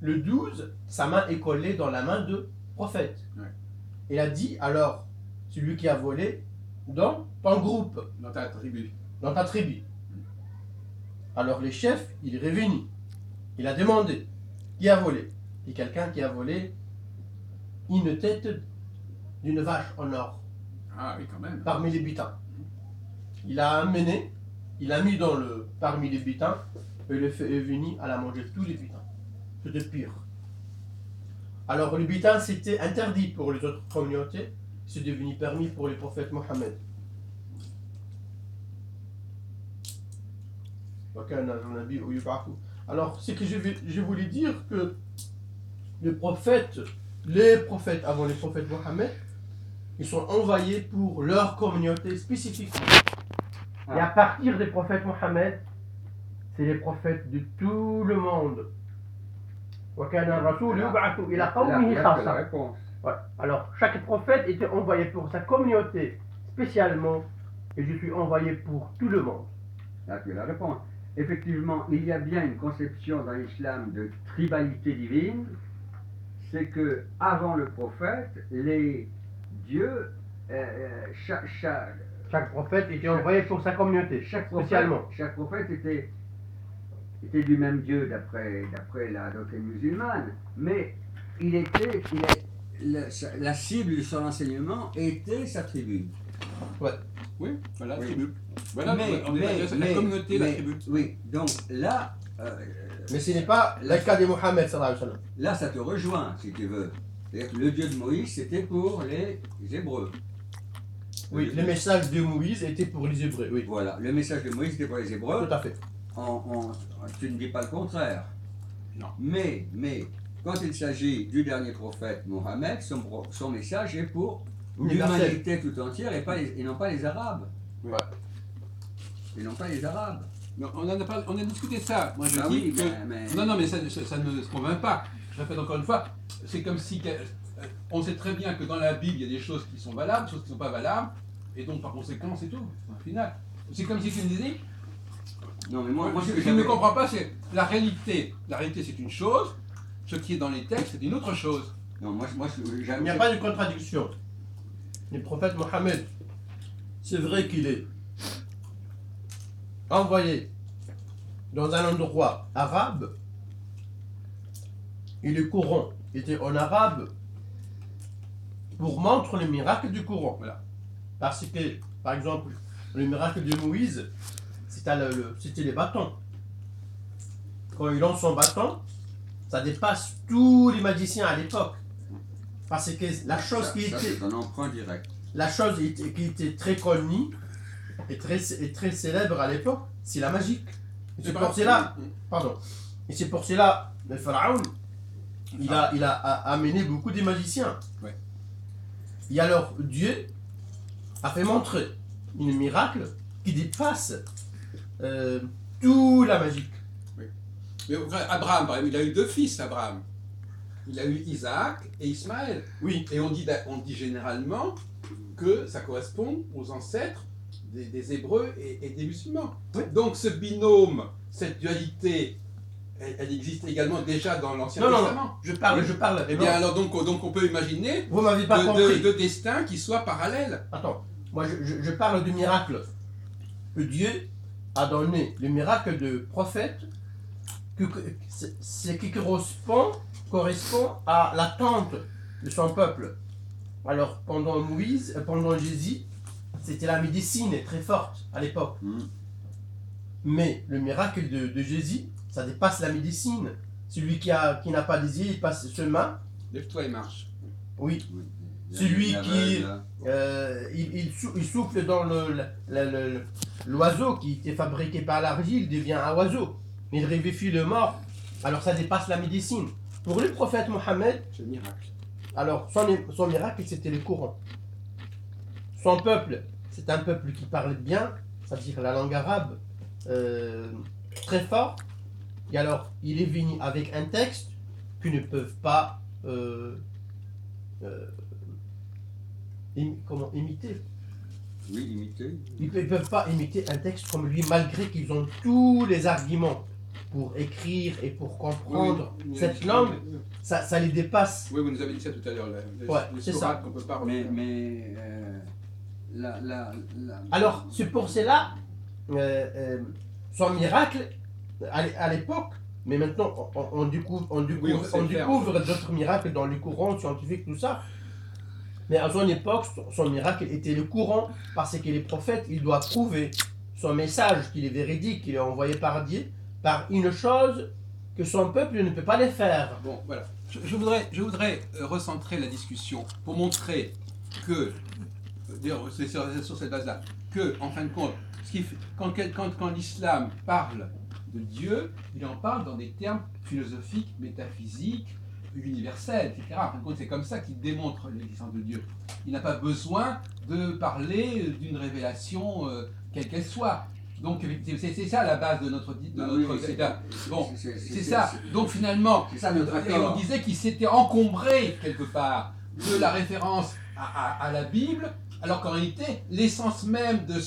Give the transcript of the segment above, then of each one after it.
le 12, sa main est collée dans la main de prophète. Ouais. Il a dit, alors, celui qui a volé dans ton groupe, Dans ta tribu. dans ta tribu. Alors les chefs, il est revenu. Il a demandé, qui a volé? Et quelqu'un qui a volé une tête d'une vache en or, Ah oui, quand même. parmi les butins. Il a amené, il a mis parmi les butins, et le feu est venu à la manger tous les butins. C'était pire. Alors le butin, c'était interdit pour les autres communautés, c'est devenu permis pour les prophètes Mohammed. Alors, c'est que je voulais dire que les prophètes avant les prophètes Mohammed, ils sont envoyés pour leur communauté spécifique. Et à partir des prophètes Mohammed, c'est les prophètes de tout le monde. La réponse. Ouais. Alors, chaque prophète était envoyé pour sa communauté spécialement, et je suis envoyé pour tout le monde. Là, tu as la réponse. Effectivement, il y a bien une conception dans l'islam de tribalité divine. C'est que avant le prophète, les dieux, Chaque prophète était envoyé pour sa communauté, spécialement. Chaque prophète était du même Dieu d'après la doctrine musulmane, mais la cible de son enseignement était sa tribu. Ouais. Oui, voilà, la Oui. tribu. Voilà, la communauté, la tribu. Oui, donc là, Mais ce n'est pas le cas de Mohammed sallallahu alayhi wa sallam. là, ça te rejoint, si tu veux. C'est-à-dire que le Dieu de Moïse, c'était pour les Hébreux. Oui, le message de Moïse était pour les Hébreux, oui. Voilà, le message de Moïse était pour les Hébreux. Tout à fait. Tu ne dis pas le contraire. Non. Mais quand il s'agit du dernier prophète Mohammed, son message est pour l'humanité tout entière et non pas les Arabes. Ouais. Et non pas les Arabes. Non, on a discuté de ça. Moi, je Ah dis oui, que... mais... Non, mais ça ne se convainc pas. Je répète encore une fois, c'est comme si... On sait très bien que dans la Bible, il y a des choses qui sont valables, des choses qui ne sont pas valables, et donc par conséquent, c'est tout, au final. C'est comme si tu me disais... Non, mais moi ce que je ne comprends pas, c'est la réalité. La réalité, c'est une chose, ce qui est dans les textes, c'est une autre chose. Non, Il n'y a pas de contradiction. Le prophète Mohammed, c'est vrai qu'il est envoyé dans un endroit arabe, et le Coran était en arabe pour montrer le miracle du Coran. Voilà. Parce que, par exemple, le miracle de Moïse, c'était les bâtons. Quand il lance son bâton, ça dépasse tous les magiciens à l'époque. Parce que la chose c'est un emprunt direct. La chose qui était très connue et très célèbre à l'époque, c'est la magie. Et c'est pour cela, et c'est pour cela, le pharaon, il a amené beaucoup de magiciens. Ouais. Et alors, Dieu a fait montrer un miracle qui dépasse toute la magie. Oui. Mais Abraham, par exemple, il a eu 2 fils, Abraham. Il a eu Isaac et Ismaël. Oui. Et on dit généralement que ça correspond aux ancêtres des Hébreux et des musulmans. Oui. Donc ce binôme, cette dualité, elle existe également déjà dans l'Ancien Testament. Non, je parle. Eh bien alors donc on peut imaginer Vous m'avez pas compris. de destins qui soient parallèles. Attends, moi je parle du miracle. Que Dieu a donné le miracle de prophète, ce qui correspond à l'attente de son peuple. Alors pendant Jésus, c'était la médecine très forte à l'époque. Mais le miracle de Jésus, ça dépasse la médecine. Celui qui n'a pas des yeux, il passe ses mains. Lève-toi et marche. Oui. Celui qui il souffle dans l'oiseau qui était fabriqué par l'argile, devient un oiseau. Il revivifie le mort. Alors ça dépasse la médecine. Pour le prophète Mohammed, c'est le miracle. Alors son miracle, c'était le Coran. Son peuple, c'est un peuple qui parle bien, c'est-à-dire la langue arabe, très fort. Et alors, il est venu avec un texte qu'ils ne peuvent pas imiter. Oui, imiter. Ils ne peuvent pas imiter un texte comme lui, malgré qu'ils ont tous les arguments. pour écrire et pour comprendre Oui, cette langue, ça les dépasse. Oui, vous nous avez dit ça tout à l'heure, Ouais, les c'est sourates ça. qu'on peut pas Mais, refaire. Alors, c'est pour cela, son miracle, à l'époque, mais maintenant, on découvre, Oui, on sait on le faire. découvre d'autres miracles dans le courant scientifique, tout ça. Mais à son époque, son miracle était le courant, parce que les prophètes, ils doivent prouver son message, qu'il est véridique, qu'il est envoyé par Dieu, par une chose que son peuple ne peut pas les faire. Bon, voilà. Je voudrais recentrer la discussion pour montrer que, c'est sur cette base-là, que, en fin de compte, quand l'islam parle de Dieu, il en parle dans des termes philosophiques, métaphysiques, universels, etc. En fin de compte, c'est comme ça qu'il démontre l'existence de Dieu. Il n'a pas besoin de parler d'une révélation, quelle qu'elle soit. Donc, c'est ça la base de notre débat. Bon, c'est ça. Donc, finalement, c'est ça notre et on disait qu'il s'était encombré, quelque part, de la référence à la Bible, alors qu'en réalité, l'essence même de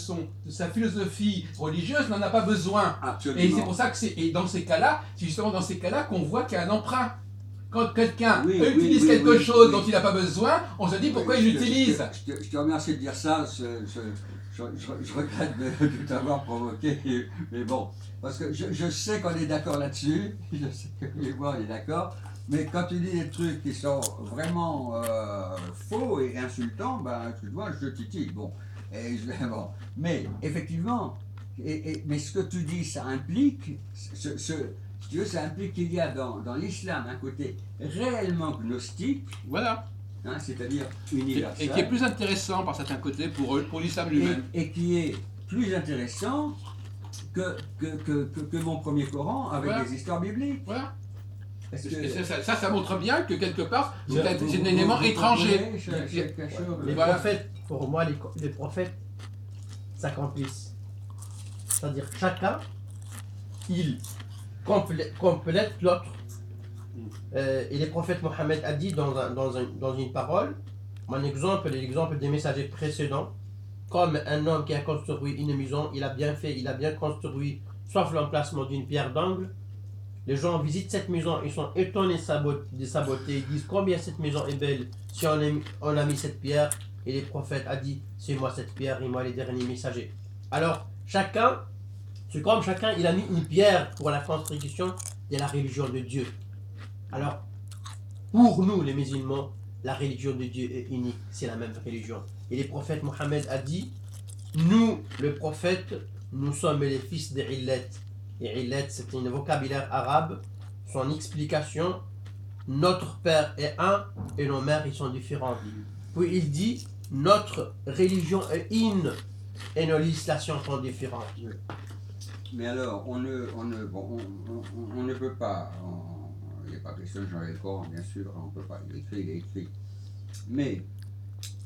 sa philosophie religieuse n'en a pas besoin. Absolument. Et c'est pour ça que c'est dans ces cas-là, c'est justement dans ces cas-là qu'on voit qu'il y a un emprunt. Quand quelqu'un utilise quelque chose dont il n'a pas besoin, on se dit pourquoi il l'utilise. Je te remercie de dire ça. Je regrette de t'avoir provoqué, mais bon, parce que je sais qu'on est d'accord là-dessus. Je sais que les moi on est d'accord. Mais quand tu dis des trucs qui sont vraiment faux et insultants, ben, excuse-moi, je titille. Bon. Bon. Mais effectivement, mais ce que tu dis, ça implique, si tu veux, ça implique qu'il y a dans l'islam un côté réellement gnostique, Voilà. hein, c'est-à-dire universel. Et qui est plus intéressant par certains côtés pour l'islam lui-même. Et qui est plus intéressant que mon premier Coran avec des histoires bibliques. Voilà. Parce Et que ça montre bien que quelque part, c'est un élément étranger. Les Voilà. prophètes, pour moi, les prophètes s'accomplissent. C'est-à-dire chacun, il complète l'autre. Et les prophètes Mohammed a dit dans une parole, l'exemple des messagers précédents, comme un homme qui a construit une maison, il a bien construit, sauf l'emplacement d'une pierre d'angle. Les gens visitent cette maison, ils sont étonnés de sa beauté, ils disent combien cette maison est belle si on a mis cette pierre. Et les prophètes a dit, c'est moi cette pierre et moi les derniers messagers. Alors c'est comme chacun il a mis une pierre pour la construction de la religion de Dieu. Alors pour nous les musulmans, la religion de Dieu est unique, c'est la même religion. Et les prophètes Mohammed a dit, nous le prophète, nous sommes les fils d'Illet. Et Illet, c'est un vocabulaire arabe. Son explication, notre père est un et nos mères ils sont différents. Puis il dit, notre religion est une et nos législations sont différentes. mais alors, on ne peut pas, il n'y a pas question de changer le Coran, bien sûr, on ne peut pas, il est écrit. Mais,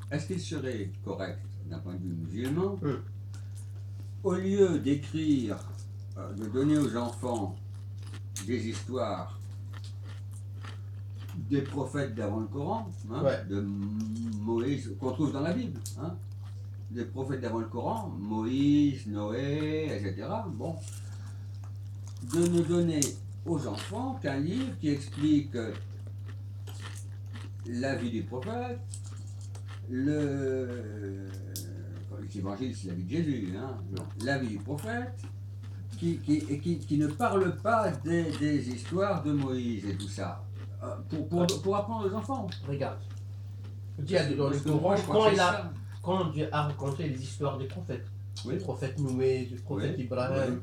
est-ce qu'il serait correct, d'un point de vue musulman, au lieu d'écrire, de donner aux enfants des histoires des prophètes d'avant le Coran, hein, de Moïse, qu'on trouve dans la Bible, hein, des prophètes d'avant le Coran, Moïse, Noé, etc. Bon, de ne donner aux enfants qu'un livre qui explique la vie du prophète, l'évangile c'est la vie de Jésus, hein, la vie du prophète, qui ne parle pas des histoires de Moïse et tout ça, pour apprendre aux enfants. Regarde. Dans le Coran, quand Dieu a raconté les histoires des prophètes, le prophète Noé, le prophète Ibrahim,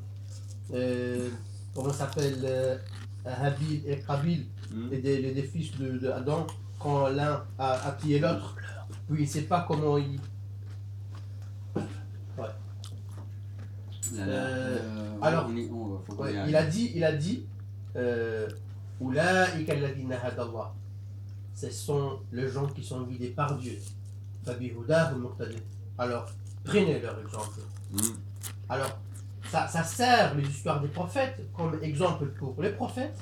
comment ça s'appelle, Habil et Qabil, les fils d'Adam, quand l'un a tué l'autre, puis il ne sait pas comment il... Alors, il a dit, Oulaïka alladhina hadallah. Ce sont les gens qui sont guidés par Dieu. Alors, prenez leur exemple. Alors, ça sert les histoires des prophètes comme exemple pour les prophètes.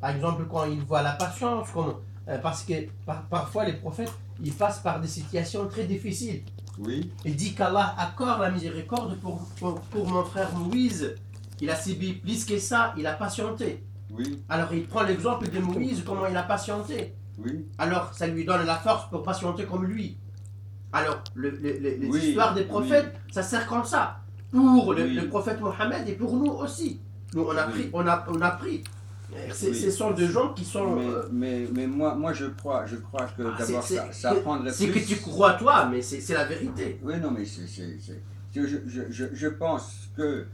Par exemple, quand ils voient la patience, parce que parfois les prophètes, ils passent par des situations très difficiles. Oui. Il dit qu'Allah accorde la miséricorde pour mon frère Moïse. il a subi plus que ça, il a patienté. Oui, Alors il prend l'exemple de Moïse, comment il a patienté. oui. Alors ça lui donne la force pour patienter comme lui. Alors les Oui, histoires des prophètes, ça sert comme ça. Pour Oui. le prophète Mohammed et pour nous aussi. Nous on a Oui. pris, on a pris. Oui. Ce sont des gens qui sont... Mais moi je crois que d'abord ça apprendrait c'est plus. que tu crois toi, mais c'est la vérité. Oui, non, mais je pense que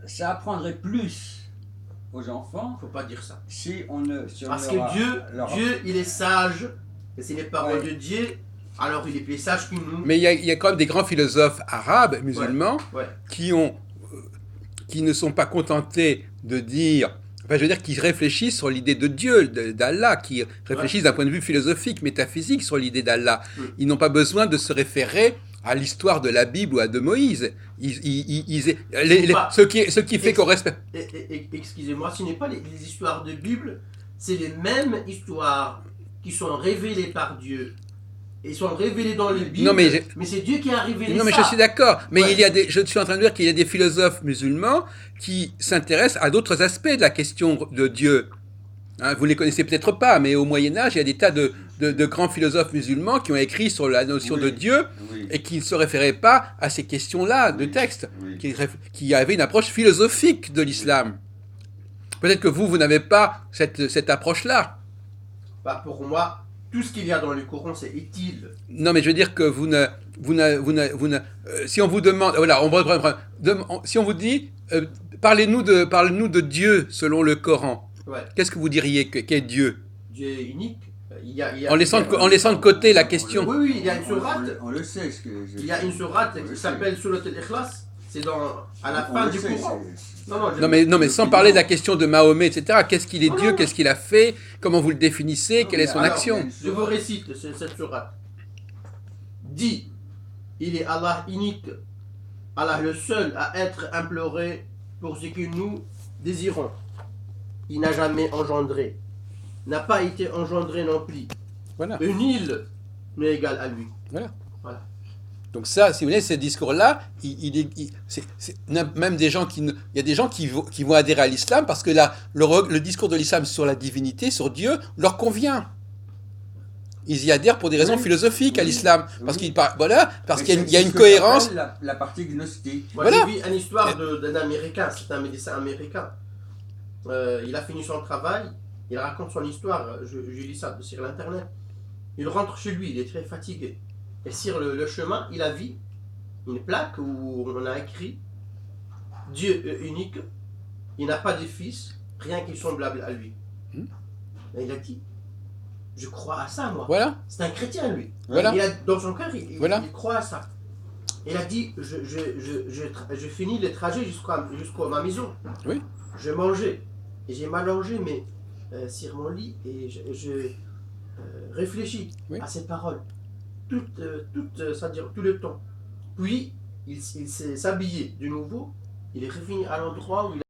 ça apprendrait plus aux enfants Faut pas dire ça. si on ne. Parce que Dieu, il est sage. Et c'est les paroles de Dieu. Alors il est plus sage que nous. Mais il y a quand même des grands philosophes arabes, musulmans, Ouais. qui ne sont pas contentés de dire, enfin je veux dire, qui réfléchissent sur l'idée de Dieu, d'Allah, qui réfléchissent d'un point de vue philosophique, métaphysique sur l'idée d'Allah. Ils n'ont pas besoin de se référer à l'histoire de la Bible ou à de Moïse. Ce qui fait qu'on respecte. Excusez-moi, ce n'est pas les histoires de Bible, c'est les mêmes histoires qui sont révélées par Dieu. Et sont révélées dans les Bibles, Non, mais c'est Dieu qui a révélé ça. Non, mais je suis d'accord. Mais Ouais. je suis en train de dire qu'il y a des philosophes musulmans qui s'intéressent à d'autres aspects de la question de Dieu. Hein, vous ne les connaissez peut-être pas, mais au Moyen-Âge, il y a des tas de grands philosophes musulmans qui ont écrit sur la notion de Dieu Oui. et qui ne se référaient pas à ces questions-là de texte, Oui. qui avaient une approche philosophique de l'islam. Peut-être que vous n'avez pas cette approche-là. Bah, pour moi, tout ce qu'il y a dans le Coran, c'est utile. Non, mais je veux dire que si on vous demande, voilà, si on vous dit, parlez-nous de Dieu selon le Coran, Ouais. qu'est-ce que vous diriez qu'est Dieu? Dieu est unique. En laissant de côté la question. Oui, il y a une sourate. On le sait. Il y a une sourate qui s'appelle Surat al-Ikhlas. C'est à la fin du Coran. Non, mais sans parler de la question de Mahomet, etc. Qu'est-ce qu'il est Non, Dieu? non. Qu'est-ce qu'il a fait? Comment vous le définissez? Quelle est son Alors, action? Je vous récite cette sourate. Dit, il est Allah unique, Allah le seul à être imploré pour ce que nous désirons. Il n'a jamais engendré, n'a pas été engendré non plus. Voilà. Nul n'est égal à lui. Donc ça, si vous voulez, ce discours-là, même des gens il y a des gens qui vont adhérer à l'islam parce que le discours de l'islam sur la divinité, sur Dieu, leur convient. Ils y adhèrent pour des raisons philosophiques à l'islam, parce qu'il y a une cohérence. La partie gnostique. Moi, Voilà. j'ai vu une histoire d'un Américain, c'est un médecin américain. Il a fini son travail, il raconte son histoire, je lis ça sur l'internet. Il rentre chez lui, il est très fatigué. Et sur le chemin, il a vu une plaque où on a écrit Dieu est unique, il n'a pas de fils, rien qui est semblable à lui. Et il a dit, je crois à ça moi. Voilà. C'est un chrétien lui. Voilà. Dans son cœur, il croit à ça. Il a dit, je finis le trajet jusqu'à ma maison. Oui. Je mangeais. Et j'ai m'allongé mais sur mon lit et je réfléchis à ces paroles. C'est-à-dire tout le temps. Puis, il s'est habillé de nouveau. Il est revenu à l'endroit où il